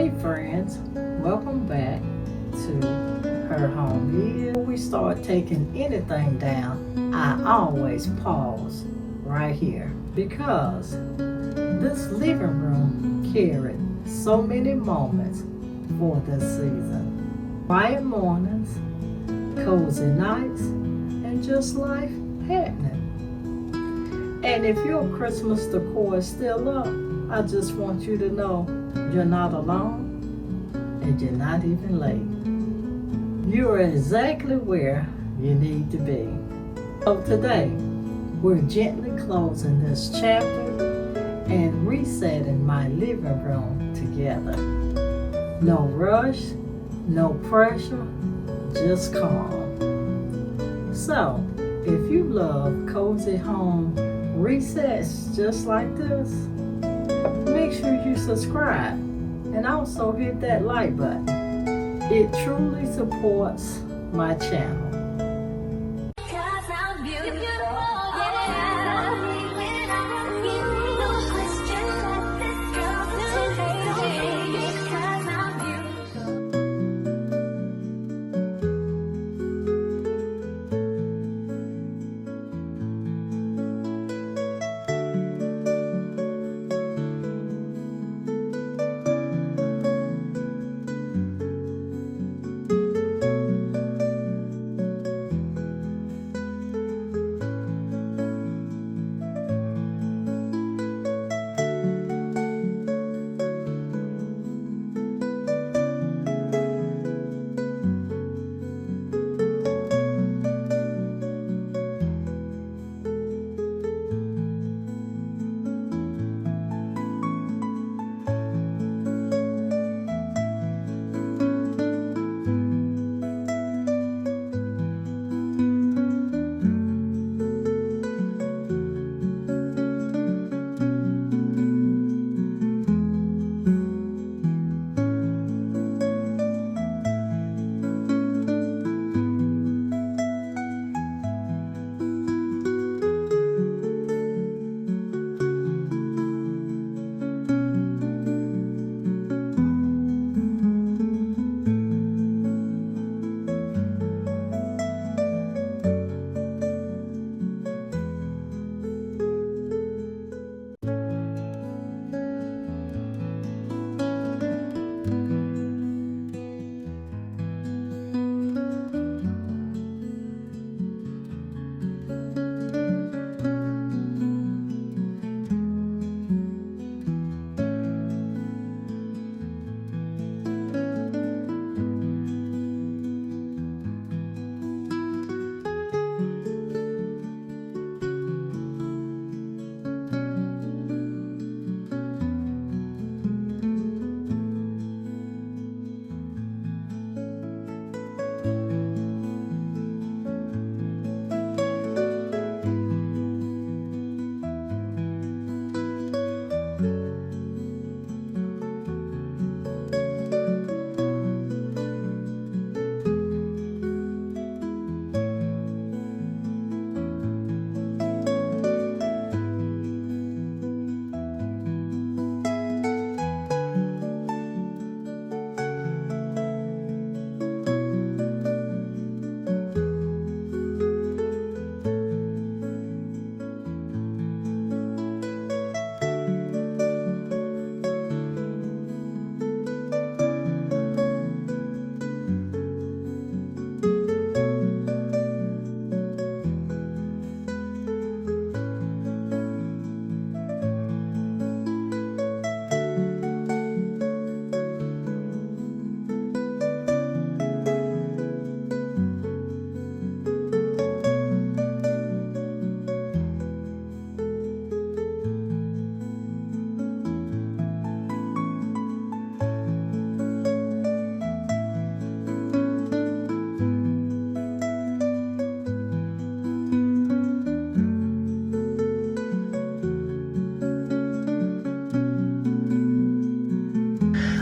Hey friends, welcome back to her home. Before we start taking anything down, I always pause right here because this living room carried so many moments for this season. Quiet mornings, cozy nights, and just life happening. And if your Christmas decor is still up, I just want you to know you're not alone and you're not even late. You are exactly where you need to be. So today, we're gently closing this chapter and resetting my living room together. No rush, no pressure, just calm. So, if you love cozy home resets just like this, make sure you subscribe and also hit that like button. It truly supports my channel.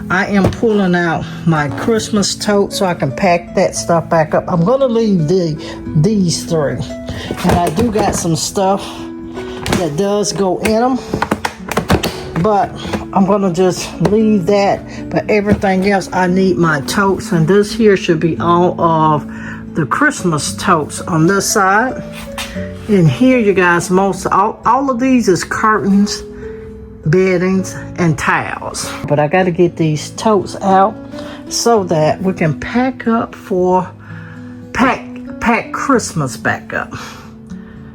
I am pulling out my Christmas tote so I can pack that stuff back up. I'm going to leave these three. And I do got some stuff that does go in them. But I'm gonna just leave that, but everything else I need my totes, and this here should be all of the Christmas totes on this side. And here, you guys, all of these is curtains, beddings, and towels. But I gotta get these totes out so that we can pack up for pack Christmas back up.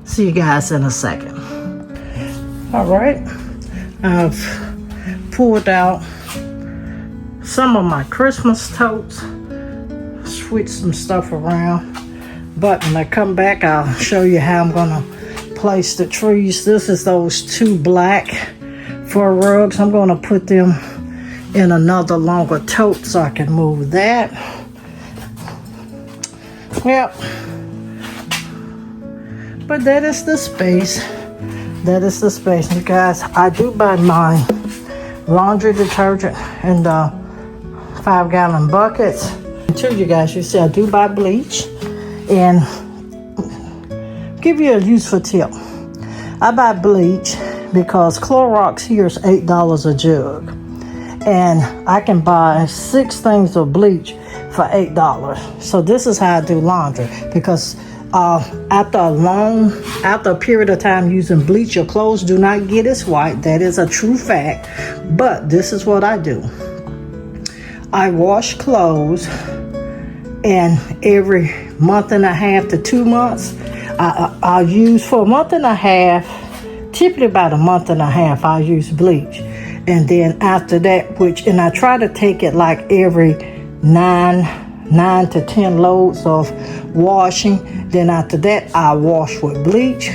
See you guys in a second. All right, I've pulled out some of my Christmas totes, switch some stuff around, but when I come back I'll show you how I'm gonna place the trees. This is those 2 black fur rugs. I'm gonna put them in another longer tote so I can move that. Yep. But that is the space. That is the space. You guys, I do buy my laundry detergent in the 5-gallon buckets. And too, you guys, you see I do buy bleach. And give you a useful tip. I buy bleach because Clorox here is $8 a jug. And I can buy 6 things of bleach for $8. So this is how I do laundry, because after a period of time using bleach, your clothes do not get as white. That is a true fact. But this is what I do. I wash clothes, and every month and a half to 2 months, I'll use, for a month and a half, typically about a month and a half, I'll use bleach. And then after that, and I try to take it like every 9 to 10 loads of washing. Then after that, I wash with bleach,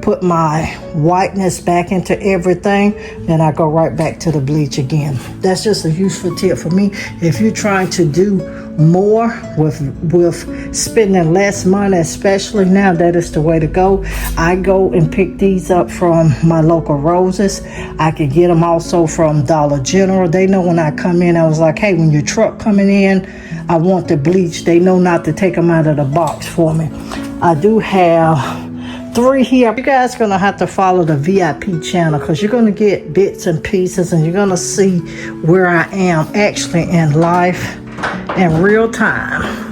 put my whiteness back into everything, then I go right back to the bleach again. That's just a useful tip for me. If you're trying to do more with spending less money, especially now, that is the way to go. I go and pick these up from my local Roses. I can get them also from Dollar General. They know when I come in, I was like, hey, when your truck coming in, I want the bleach. They know not to take them out of the box for me. I do have 3 here. You guys gonna have to follow the VIP channel, because you're gonna get bits and pieces, and you're gonna see where I am actually in life in real time.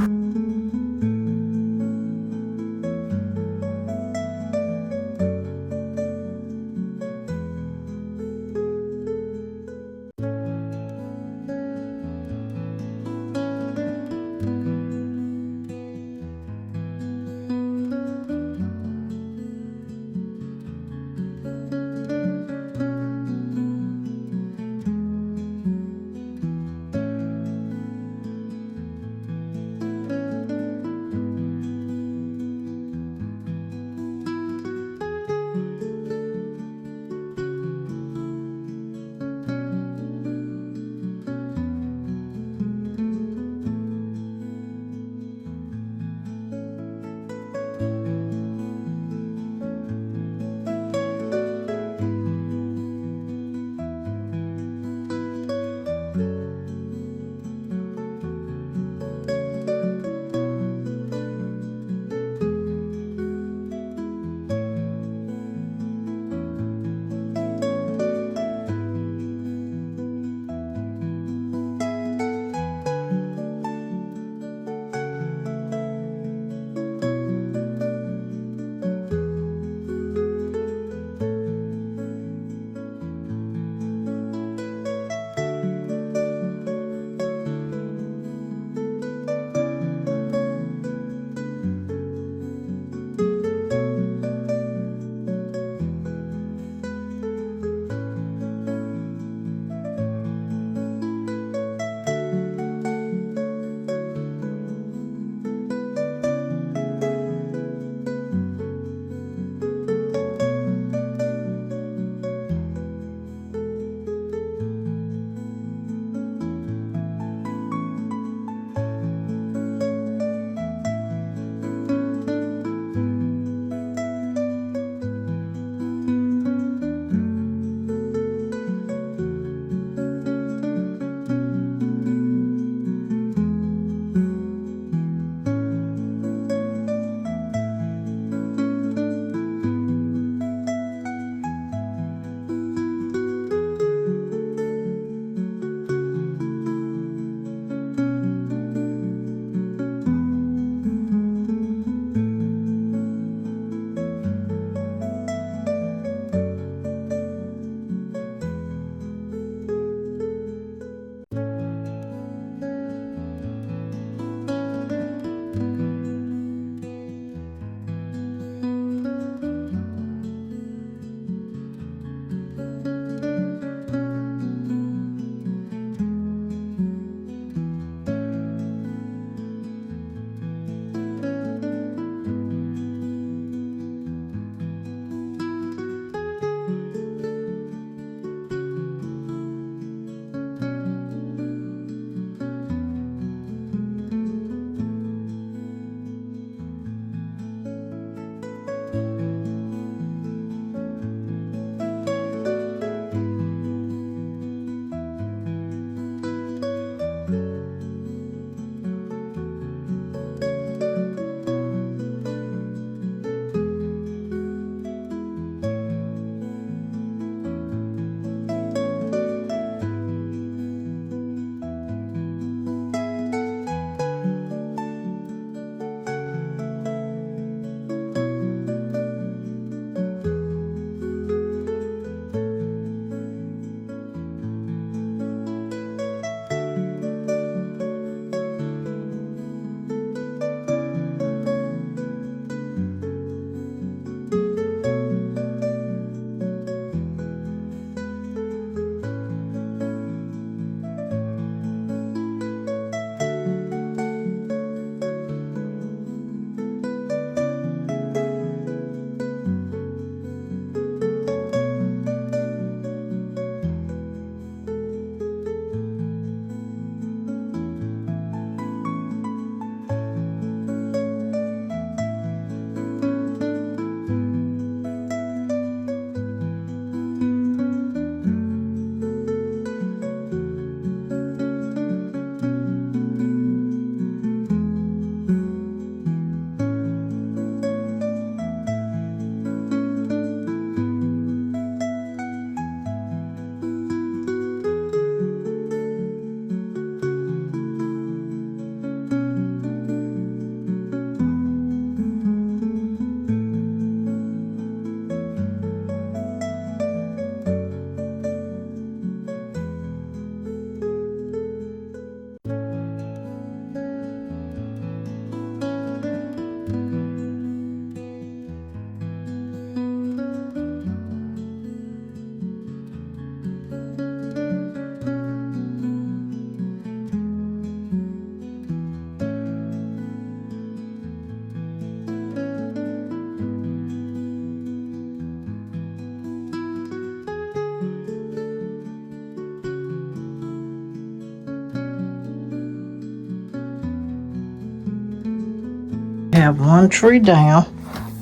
have one tree down.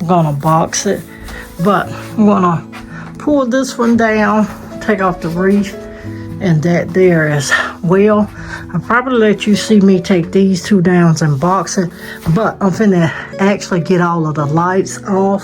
I'm gonna box it, but I'm gonna pull this one down, take off the wreath, and that there as well. I'll probably let you see me take these two down and box it, but I'm finna actually get all of the lights off